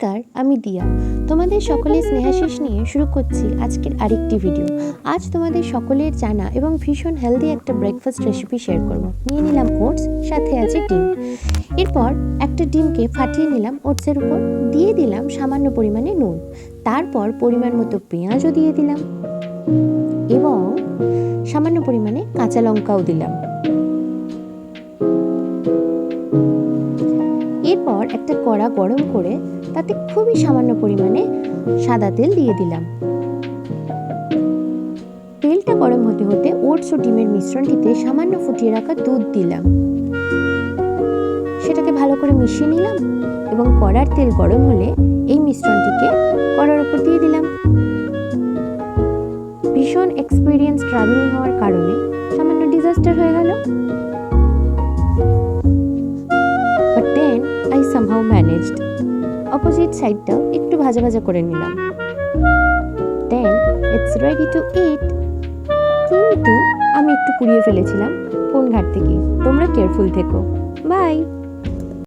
নমস্কার, আমি দিয়া। তোমাদের সকলের স্নেহাশিস নিয়ে শুরু করছি আজকের আরেকটি ভিডিও। আজ তোমাদের সকলের জানা এবং ভীষণ হেলদি একটা ব্রেকফাস্ট রেসিপি শেয়ার করব। নিয়ে নিলাম ওটস, সাথে আছে ডিম। এরপর একটা ডিমকে ফাটিয়ে নিলাম ওটসের উপর, দিয়ে দিলাম সামান্য পরিমাণে নুন, তারপর পরিমাণ মতো পেঁয়াজও দিয়ে দিলাম এবং সামান্য পরিমাণে কাঁচা লঙ্কাও দিলাম। এরপর একটা কড়া গরম করে তাতে খুবই সামান্য পরিমাণে সাদা তেল দিয়ে দিলাম। তেলটা গরম হতে হতে ওটস ও ডিমের মিশ্রণটিতে সামান্য ফুটিয়ে রাখা দুধ দিলাম, সেটাকে ভালো করে মিশিয়ে নিলাম এবং কড়ার তেল গরম হলে এই মিশ্রণটিকে কড়ার উপর দিয়ে দিলাম। ভীষণ এক্সপিরিয়েন্স রাঁধুনি হওয়ার কারণে সামান্য ডিজাস্টার হয়ে গেল, but then I somehow managed. Opposite সাইডটাও একটু ভাজা ভাজা করে নিলাম। Then it's ready to eat. কিন্তু আমি একটু পুড়িয়ে ফেলেছিলাম ফোন ঘাঁটতে গিয়ে। তোমরা কেয়ারফুল থেকো। বাই।